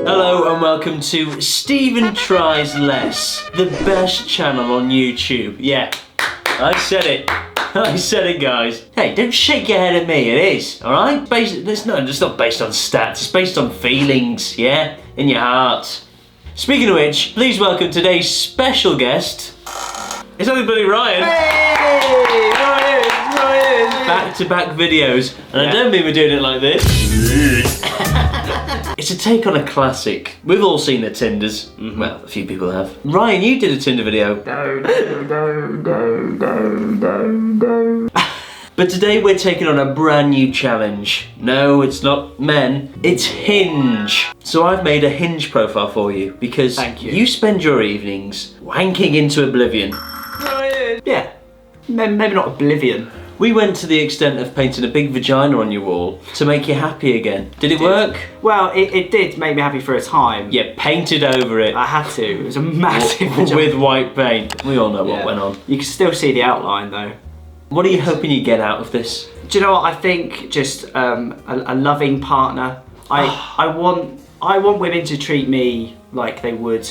Hello and welcome to Stephen Tries Less, the best channel on YouTube. Yeah, I said it. I said it, guys. Hey, don't shake your head at me, it is, alright? It's not based on stats, it's based on feelings, yeah? In your heart. Speaking of which, please welcome today's special guest. It's only bloody Ryan. Hey! Ryan! Back-to-back videos, and I don't mean we're doing it like this. It's a take on a classic. We've all seen the Tinders. Well, a few people have. Ryan, you did a Tinder video. But today we're taking on a brand new challenge. No, it's not men, it's Hinge. So I've made a Hinge profile for you because Thank you. You spend your evenings wanking into oblivion. Ryan! Yeah, maybe not oblivion. We went to the extent of painting a big vagina on your wall to make you happy again. Did it work? Well, it did make me happy for a time. Yeah, painted over it. I had to. It was a massive vagina. With white paint. We all know what went on. You can still see the outline though. What are you hoping you get out of this? Do you know what? I think just a loving partner. I want women to treat me like they would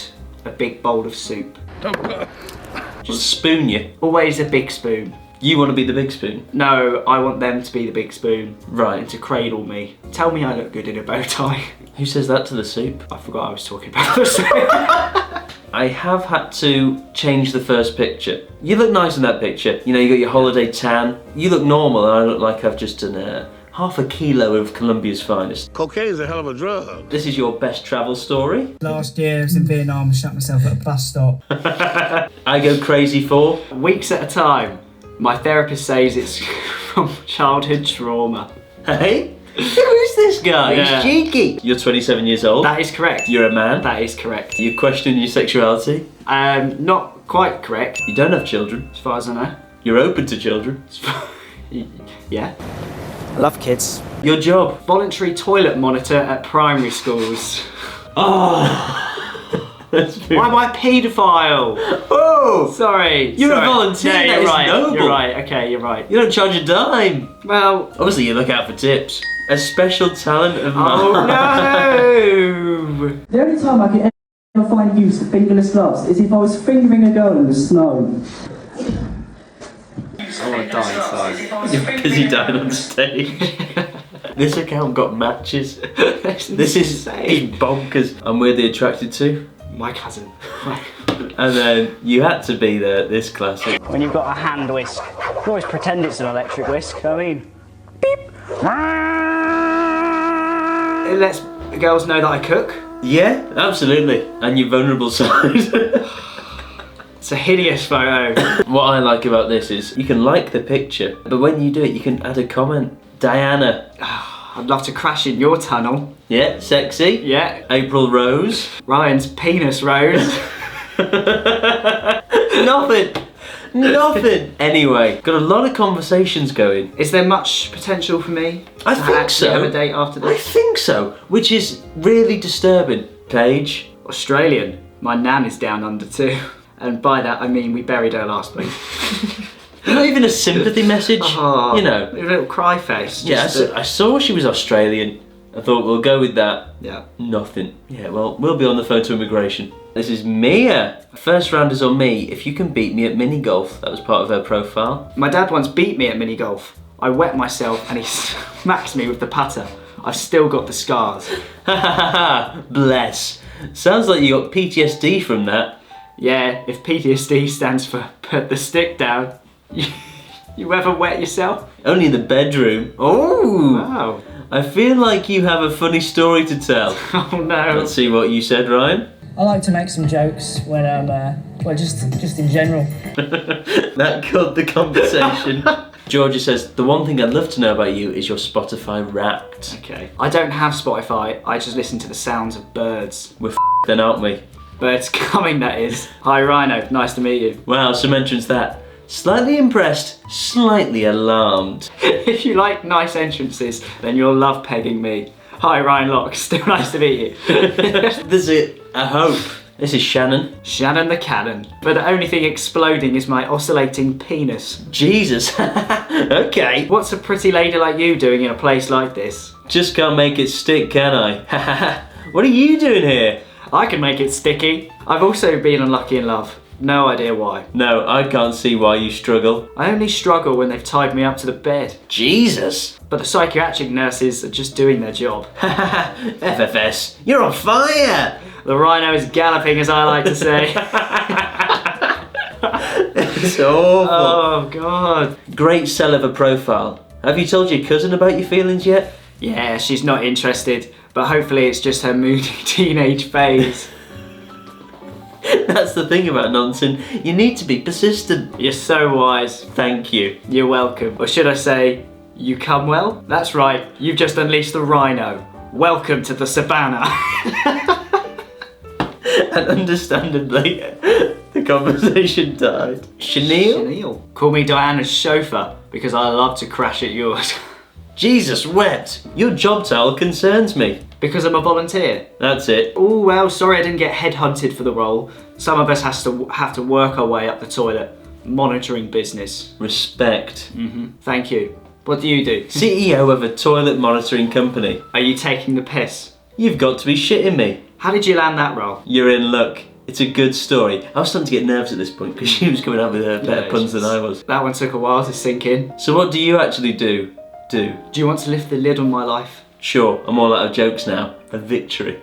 a big bowl of soup. Just spoon you. Always a big spoon. You want to be the big spoon? No, I want them to be the big spoon. Right. And to cradle me. Tell me I look good in a bow tie. Who says that to the soup? I forgot I was talking about the soup. I have had to change the first picture. You look nice in that picture. You know, you got your holiday tan. You look normal and I look like I've just done half a kilo of Colombia's finest. Cocaine is a hell of a drug. This is your best travel story. Last year I was in Vietnam and shut myself at a bus stop. I go crazy for Weeks at a time. My therapist says it's from childhood trauma. Hey? Who is this guy? Yeah. He's cheeky. You're 27 years old. That is correct. You're a man. That is correct. You question your sexuality. Not quite correct, You don't have children. as far as I know. You're open to children. Yeah. I love kids. Your job. Voluntary toilet monitor at primary schools. Oh. Why am I a paedophile? Oh! Sorry. You're sorry. a volunteer, No, that you're is right. noble. You're right. Okay, you're right. You don't charge a dime. Well. Obviously, you look out for tips. A special talent of mine. Oh no! The only time I can ever find use for fingerless gloves is if I was fingering a girl in the snow. I want to die inside. You're busy dying on stage. This account got matches. This is bonkers. I'm weirdly attracted to. My cousin. And then you had to be there, this classic. When you've got a hand whisk, you can always pretend it's an electric whisk. I mean, beep. It lets girls know that I cook. Yeah, absolutely. And your vulnerable side. It's a hideous photo. What I like about this is you can like the picture, but when you do it, you can add a comment. Diana. I'd love to crash in your tunnel. Yeah, sexy. Yeah. April Rose. Ryan's penis rose. Nothing. Anyway, got a lot of conversations going. Is there much potential for me? I to think actually so. have a date after I this? think so, which is really disturbing. Paige. Australian. My nan is down under too. And by that I mean we buried her last week. Not even a sympathy message, Oh, you know. A little cry face. Yeah, I saw she was Australian. I thought we'll go with that. Yeah. Nothing. Yeah, well, we'll be on the phone to immigration. This is Mia. First rounders on me. If you can beat me at mini golf, that was part of her profile. My dad once beat me at mini golf. I wet myself and he smacked me with the putter. I've still got the scars. Ha ha ha ha. Bless. Sounds like you got PTSD from that. Yeah, if PTSD stands for put the stick down. You ever wet yourself? Only in the bedroom. Oh. Wow. I feel like you have a funny story to tell. Oh no. Let's see what you said, Ryan. I like to make some jokes when I'm, well, just in general. That cut the conversation. Georgia says, the one thing I'd love to know about you is your Spotify Wrapped. Okay. I don't have Spotify. I just listen to the sounds of birds. We're then, aren't we? Birds coming, that is. Hi Rhino, nice to meet you. Wow, some entrance that. Slightly impressed, slightly alarmed. If you like nice entrances, then you'll love pegging me. Hi Ryan Locke, still nice to meet you. This is I hope. This is Shannon. Shannon the Cannon. But the only thing exploding is my oscillating penis. Jesus. Okay. What's a pretty lady like you doing in a place like this? Just can't make it stick, can I? What are you doing here? I can make it sticky. I've also been unlucky in love. No idea why. No, I can't see why you struggle. I only struggle when they've tied me up to the bed. Jesus. But the psychiatric nurses are just doing their job. FFS, you're on fire! The rhino is galloping, as I like to say. It's awful. Oh, God. Great sell of a profile. Have you told your cousin about your feelings yet? Yeah, she's not interested, but hopefully it's just her moody teenage phase. That's the thing about nonsense. You need to be persistent. You're so wise. Thank you. You're welcome. Or should I say, you come well? That's right, you've just unleashed the rhino. Welcome to the savannah. And understandably, the conversation died. Chenille? Call me Diana's chauffeur, because I love to crash at yours. Jesus wept. Your job title concerns me. Because I'm a volunteer. That's it. Oh, well, sorry I didn't get headhunted for the role. Some of us have to work our way up the toilet. Monitoring business. Respect. Thank you. What do you do? CEO of a toilet monitoring company. Are you taking the piss? You've got to be shitting me. How did you land that role? You're in luck. It's a good story. I was starting to get nerves at this point because she was coming out with better puns than I was. That one took a while to sink in. So what do you actually do? Do you want to lift the lid on my life? Sure, I'm all out of jokes now. A victory.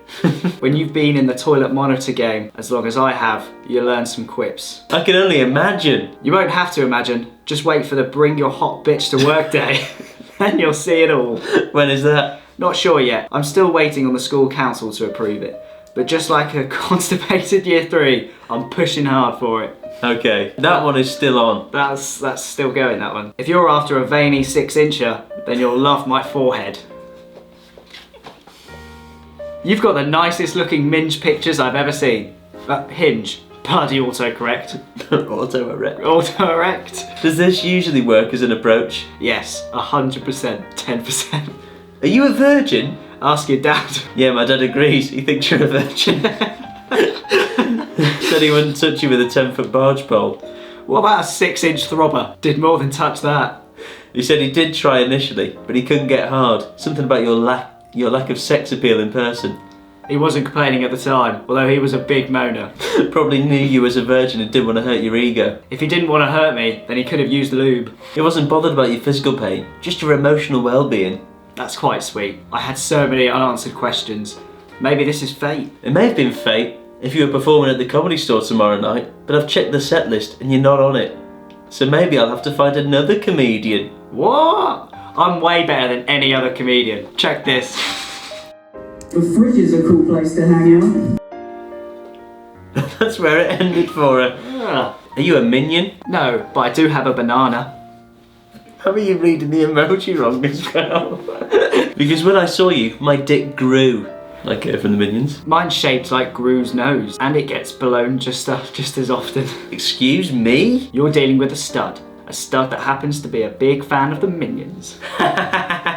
When you've been in the toilet monitor game as long as I have, you learn some quips. I can only imagine. You won't have to imagine. Just wait for the bring your hot bitch to work day. Then you'll see it all. When is that? Not sure yet. I'm still waiting on the school council to approve it. But just like a constipated year 3, I'm pushing hard for it. Okay, that one is still on. That's still going, that one. If you're after a veiny 6-incher, then you'll love my forehead. You've got the nicest looking Minge pictures I've ever seen. Hinge. Bloody autocorrect. Auto-erect. Auto-erect. Does this usually work as an approach? Yes, 100%, 10%. Are you a virgin? Ask your dad. Yeah, my dad agrees. He thinks you're a virgin. Said he wouldn't touch you with a 10-foot barge pole. What about a 6-inch throbber? Did more than touch that. He said he did try initially, but he couldn't get hard. Something about your lack of sex appeal in person. He wasn't complaining at the time, although he was a big moaner. Probably knew you as a virgin and didn't want to hurt your ego. If he didn't want to hurt me, then he could have used lube. He wasn't bothered about your physical pain, just your emotional well-being. That's quite sweet. I had so many unanswered questions. Maybe this is fate. It may have been fate if you were performing at the Comedy Store tomorrow night, but I've checked the set list and you're not on it. So maybe I'll have to find another comedian. What? I'm way better than any other comedian. Check this. The fridge is a cool place to hang out. That's where it ended for her. Are you a minion? No, but I do have a banana. How are you reading the emoji wrong as well? Because when I saw you, my dick grew. Like her from the Minions. Mine's shaped like Gru's nose, and it gets blown just as often. Excuse me? You're dealing with a stud that happens to be a big fan of the Minions.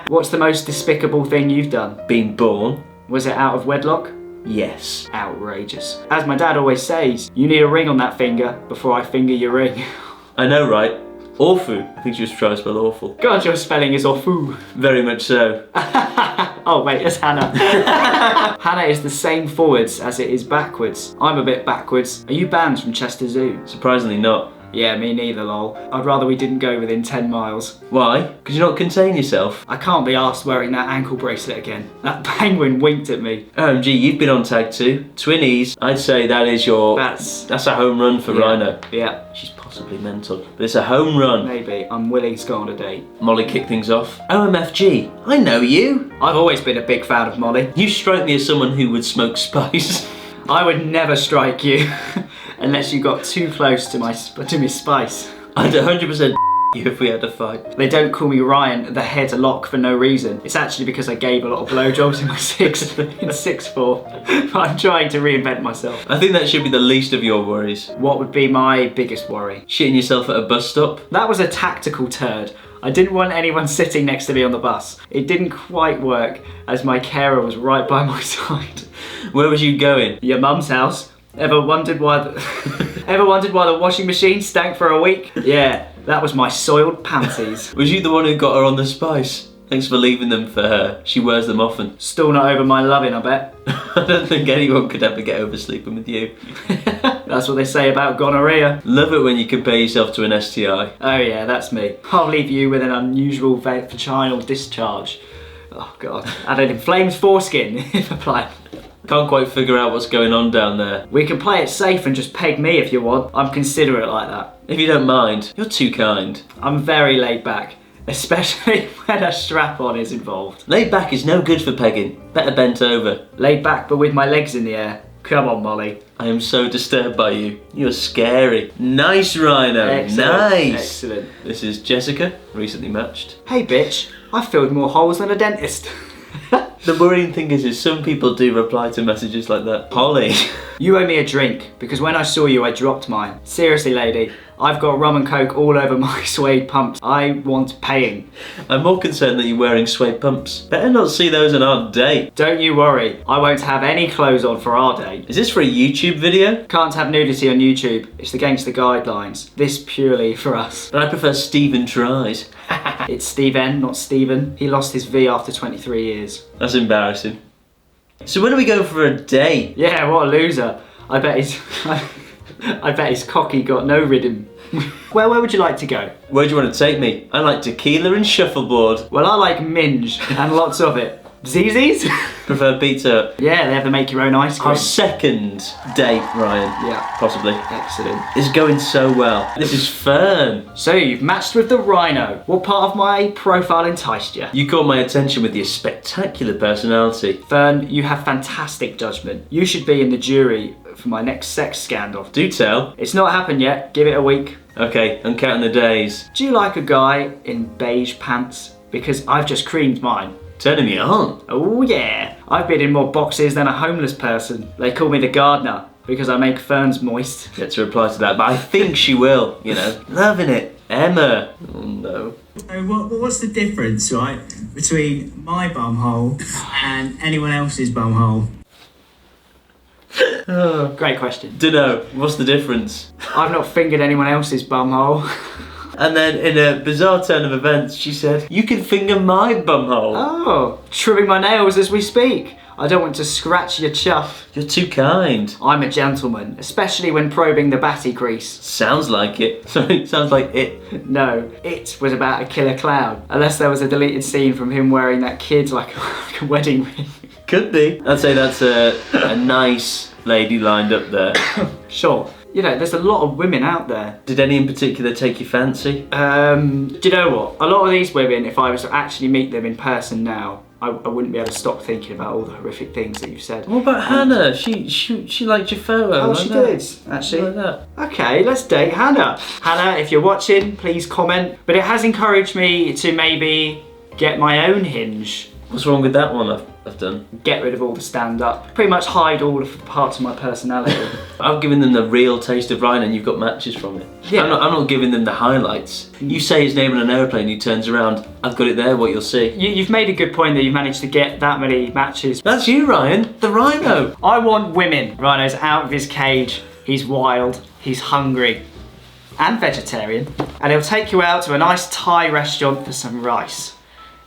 What's the most despicable thing you've done? Being born? Was it out of wedlock? Yes. Outrageous. As my dad always says, you need a ring on that finger before I finger your ring. I know, right? Awful. I think she was trying to spell awful. God, your spelling is awful. Very much so. Oh wait, it's Hannah. Hannah is the same forwards as it is backwards. I'm a bit backwards. Are you banned from Chester Zoo? Surprisingly not. Yeah, me neither, lol. I'd rather we didn't go within 10 miles. Why? Because you not contain yourself? I can't be arsed wearing that ankle bracelet again. That penguin winked at me. OMG, you've been on tag too. Twinnies. I'd say that is your... That's a home run for Rhino. Yeah. She's possibly mental, but it's a home run. Maybe. I'm willing to go on a date. Molly, kick things off. OMFG, I know you. I've always been a big fan of Molly. You strike me as someone who would smoke spice. I would never strike you unless you got too close to my spice. I'd 100% you if we had a fight. They don't call me Ryan the head lock for no reason. It's actually because I gave a lot of blowjobs in my sixth form. I'm trying to reinvent myself. I think that should be the least of your worries. What would be my biggest worry? Shitting yourself at a bus stop? That was a tactical turd. I didn't want anyone sitting next to me on the bus. It didn't quite work as my carer was right by my side. Where was you going? Your mum's house. Ever wondered why the washing machine stank for a week? Yeah, that was my soiled panties. Was you the one who got her on the spice? Thanks for leaving them for her. She wears them often. Still not over my loving, I bet. I don't think anyone could ever get over sleeping with you. That's what they say about gonorrhea. Love it when you compare yourself to an STI. Oh yeah, that's me. I'll leave you with an unusual vaginal discharge. Oh god. And an inflamed foreskin, if applied. Can't quite figure out what's going on down there. We can play it safe and just peg me if you want. I'm considerate like that. If you don't mind, you're too kind. I'm very laid back, especially when a strap-on is involved. Laid back is no good for pegging. Better bent over. Laid back but with my legs in the air. Come on, Molly. I am so disturbed by you. You're scary. Nice, Rhino. Excellent. Nice. Excellent. This is Jessica, recently matched. Hey bitch, I filled more holes than a dentist. The worrying thing is some people do reply to messages like that. Holly. You owe me a drink, because when I saw you I dropped mine. Seriously lady, I've got rum and coke all over my suede pumps. I want paying. I'm more concerned that you're wearing suede pumps. Better not see those on our date. Don't you worry, I won't have any clothes on for our date. Is this for a YouTube video? Can't have nudity on YouTube, it's against the guidelines. This purely for us. But I prefer Stephen Tries. It's Steven, not Stephen. He lost his V after 23 years. That's embarrassing. So when are we going for a date? Yeah, what a loser. I bet his cocky got no rhythm. Where would you like to go? Where do you want to take me? I like tequila and shuffleboard. Well, I like minge, and lots of it. Zzz's? Prefer pizza. Yeah, they have to make your own ice cream. Our second date, Ryan. Yeah. Possibly. Excellent. It's going so well. This is fun. So, you've matched with the Rhino. What part of my profile enticed you? You caught my attention with your spectacular personality. Fern, you have fantastic judgment. You should be in the jury for my next sex scandal. Do tell. It's not happened yet. Give it a week. Okay, I'm counting the days. Do you like a guy in beige pants? Because I've just creamed mine. Turning me on. Oh yeah, I've been in more boxes than a homeless person. They call me the gardener because I make ferns moist. Yet to reply to that, but I think she will, you know. Loving it. Emma. Oh no. So what's the difference, right, between my bumhole and anyone else's bumhole? Oh, Great question. dunno. What's the difference? I've not fingered anyone else's bumhole. And then in a bizarre turn of events, she said, you can finger my bumhole. Oh, trimming my nails as we speak. I don't want to scratch your chuff. You're too kind. I'm a gentleman, especially when probing the batty crease. Sounds like it. Sorry, sounds like it. No, it was about a killer clown. Unless there was a deleted scene from him wearing that kid like a wedding ring. Could be. I'd say that's a nice lady lined up there. Sure. You know, there's a lot of women out there. Did any in particular take your fancy? Do you know what? A lot of these women, if I was to actually meet them in person now, I wouldn't be able to stop thinking about all the horrific things that you've said. What about Hannah? She liked your photo. Oh, like she that. did, actually. Like that. Okay, let's date Hannah. Hannah, if you're watching, please comment. But it has encouraged me to maybe get my own Hinge. What's wrong with that one I've done? Get rid of all the stand-up. Pretty much hide all of the parts of my personality. I've given them the real taste of Ryan and you've got matches from it. Yeah. I'm not giving them the highlights. You say his name on an aeroplane, he turns around, I've got it there, what you'll see. You've made a good point that you've managed to get that many matches. That's you, Ryan, the Rhino. I want women. Rhino's out of his cage. He's wild. He's hungry. And vegetarian. And he'll take you out to a nice Thai restaurant for some rice.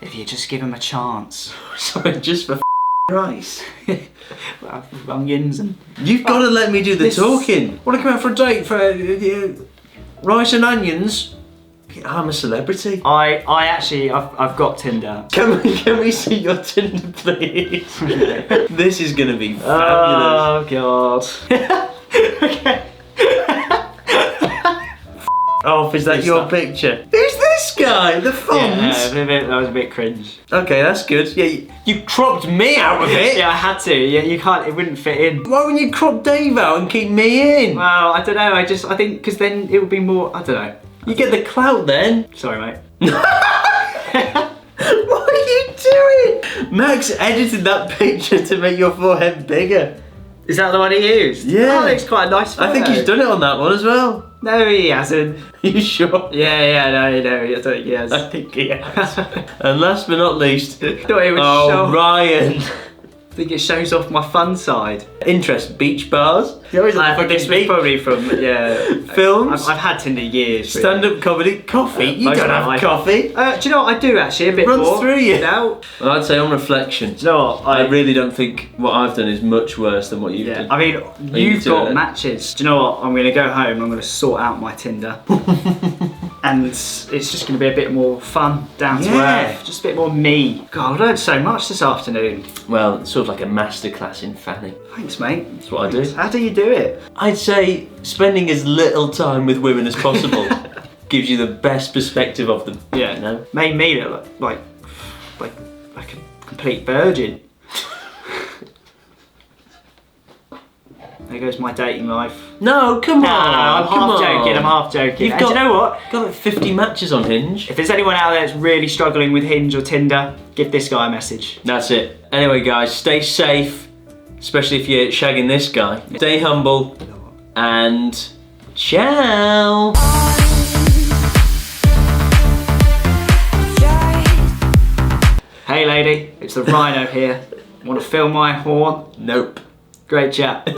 If you just give him a chance. Sorry, just for rice. Well, onions and... You've got to let me do the This- talking. Want to come out for a date for rice and onions? I'm a celebrity. I actually, I've got Tinder. Can we see your Tinder, please? This is going to be fabulous. Oh, God. Okay. Oh, is that Who's your that? picture? Who's this guy? The font? Yeah, that was a bit cringe. Okay, that's good. Yeah, you cropped me out of it. Yeah, I had to. Yeah, you can't, it wouldn't fit in. Why wouldn't you crop Dave out and keep me in? Well, I don't know, I think, because then it would be more, I don't know. You get the clout then. Sorry, mate. What are you doing? Max edited that picture to make your forehead bigger. Is that the one he used? Yeah. Oh, it's quite a nice photo. I think he's done it on that one as well. No, he hasn't. Are you sure? Yeah, no, I don't think he has. I think he has. And last but not least, Thought he would oh, show. Ryan. I think it shows off my fun side. Interest, beach bars. You always at the This fucking was beach. probably from, Films. I've had Tinder years. really. Stand-up comedy, coffee. You most don't of have my life. coffee. Do you know what I do actually? A bit Runs more. through you. Now. Well, I'd say on reflection, Do you know what? I really don't think what I've done is much worse than what you've Yeah, done. I mean, you've do got it. matches. Do you know what? I'm going to go home and I'm going to sort out my Tinder. And it's just going to be a bit more fun, down to Yeah. earth. Just a bit more me. God, I learned so much this afternoon. Well, it's sort of like a masterclass in fanning. Thanks, mate. That's what I do. How do you do it? I'd say spending as little time with women as possible gives you the best perspective of them. Yeah. You know? Made me look like a complete virgin. There goes my dating life. No, come on. I'm come half on. joking, I'm half joking. You've And got, do you know what? got like 50 matches on Hinge. If there's anyone out there that's really struggling with Hinge or Tinder, give this guy a message. That's it. Anyway, guys, stay safe, especially if you're shagging this guy. Stay humble, and ciao. Hey lady, it's the Rhino here. Want to fill my horn? Nope. Great chat.